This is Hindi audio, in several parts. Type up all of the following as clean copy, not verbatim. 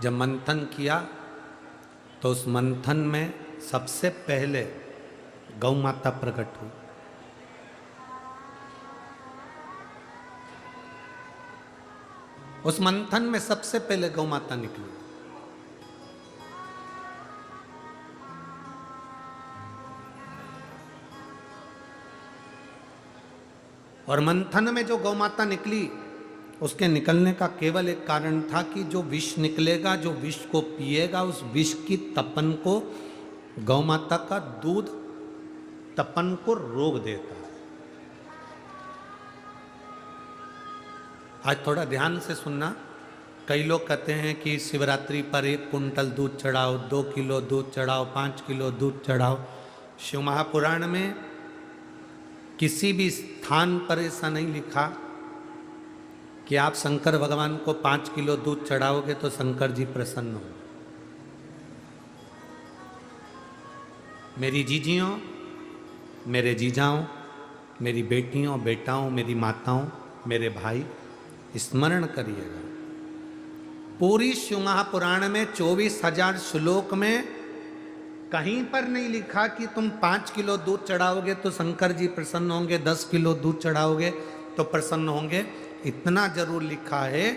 जब मंथन किया तो उस मंथन में सबसे पहले गौ माता प्रकट हुई। उस मंथन में सबसे पहले गौ माता निकली। और मंथन में जो गौ माता निकली, उसके निकलने का केवल एक कारण था कि जो विष निकलेगा, जो विष को पिएगा, उस विष की तपन को, गौ माता का दूध तपन को रोक देता है। आज थोड़ा ध्यान से सुनना। कई लोग कहते हैं कि शिवरात्रि पर 1 कुंटल दूध चढ़ाओ, 2 किलो दूध चढ़ाओ, 5 किलो दूध चढ़ाओ। शिव महापुराण में किसी भी स्थान पर ऐसा नहीं लिखा कि आप शंकर भगवान को 5 किलो दूध चढ़ाओगे तो शंकर जी प्रसन्न हो। मेरी जीजियों, मेरे जीजाओं, मेरी बेटियों, बेटाओं, मेरी माताओं, मेरे भाई, स्मरण करिएगा, पूरी शिव महापुराण में 24,000 श्लोक में कहीं पर नहीं लिखा कि तुम 5 किलो दूध चढ़ाओगे तो शंकर जी प्रसन्न होंगे, 10 किलो दूध चढ़ाओगे तो प्रसन्न होंगे। इतना जरूर लिखा है,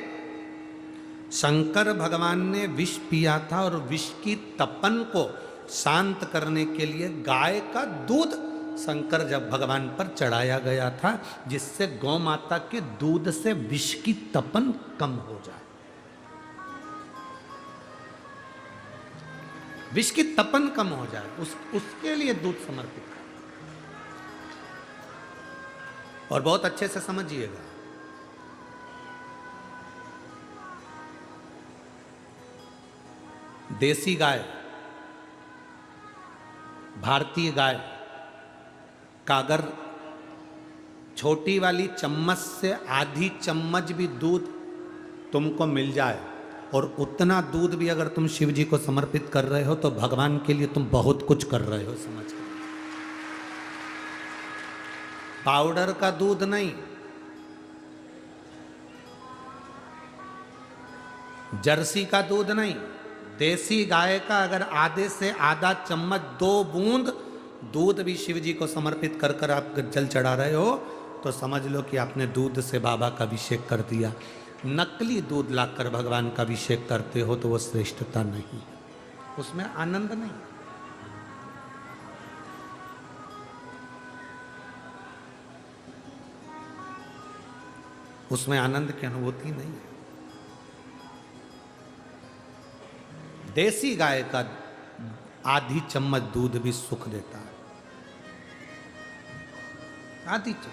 शंकर भगवान ने विष पिया था और विष की तपन को शांत करने के लिए गाय का दूध शंकर जब भगवान पर चढ़ाया गया था, जिससे गौ माता के दूध से विष की तपन कम हो जाए। विष की तपन कम हो जाए, उसके लिए दूध समर्पित कर। और बहुत अच्छे से समझिएगा, देसी गाय, भारतीय गाय का अगर छोटी वाली चम्मच से आधी चम्मच भी दूध तुमको मिल जाए और उतना दूध भी अगर तुम शिव जी को समर्पित कर रहे हो तो भगवान के लिए तुम बहुत कुछ कर रहे हो, समझ कर। पाउडर का दूध नहीं, जर्सी का दूध नहीं, देसी गाय का अगर आधे से आधा चम्मच 2 बूंद दूध भी शिव जी को समर्पित कर कर आप जल चढ़ा रहे हो तो समझ लो कि आपने दूध से बाबा का अभिषेक कर दिया। नकली दूध लाकर भगवान का अभिषेक करते हो तो वो श्रेष्ठता नहीं, उसमें आनंद नहीं। उसमें आनंद की अनुभूति नहीं है। देसी गाय का आधी चम्मच दूध भी सुख देता है, आधी चम्मच।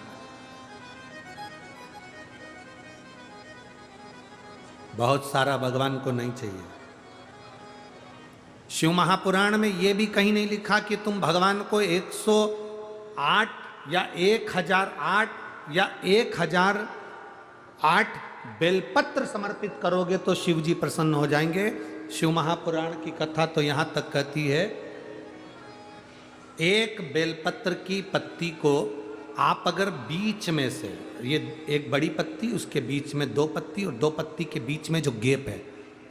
बहुत सारा भगवान को नहीं चाहिए। शिव महापुराण में यह भी कहीं नहीं लिखा कि तुम भगवान को 108 या 1008 या 1008 बेलपत्र समर्पित करोगे तो शिव जी प्रसन्न हो जाएंगे। शिव महापुराण की कथा तो यहां तक कहती है, एक बेलपत्र की पत्ती को आप अगर बीच में से, ये एक बड़ी पत्ती, उसके बीच में 2 पत्ती और 2 पत्ती के बीच में जो गैप है,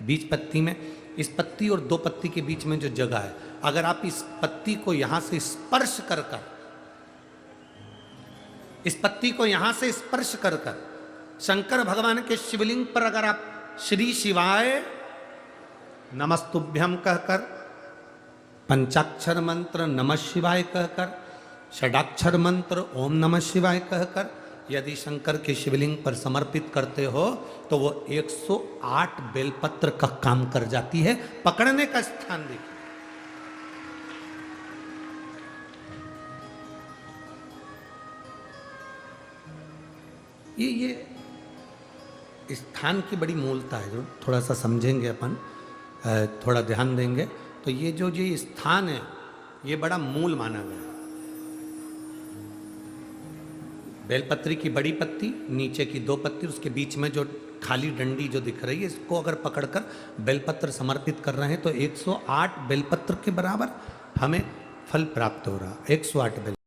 बीच पत्ती में, इस पत्ती और 2 पत्ती के बीच में जो जगह है, अगर आप इस पत्ती को यहां से स्पर्श कर कर, इस पत्ती को यहां से स्पर्श कर कर शंकर भगवान के शिवलिंग पर अगर आप श्री शिवाय नमस्तुभ्यम कहकर, पंचाक्षर मंत्र नमः शिवाय कहकर, षडाक्षर मंत्र ओम नमः शिवाय कहकर यदि शंकर के शिवलिंग पर समर्पित करते हो तो वो 108 बेलपत्र का काम कर जाती है। पकड़ने का स्थान देखिए, ये स्थान की बड़ी मूलता है, जो थोड़ा सा समझेंगे अपन, थोड़ा ध्यान देंगे तो ये जो ये स्थान है ये बड़ा मूल माना गया। बेलपत्री की बड़ी पत्ती, नीचे की 2 पत्ती, उसके बीच में जो खाली डंडी जो दिख रही है, इसको अगर पकड़कर बेलपत्र समर्पित कर रहे हैं तो 108 बेलपत्र के बराबर हमें फल प्राप्त हो रहा, 108 बेल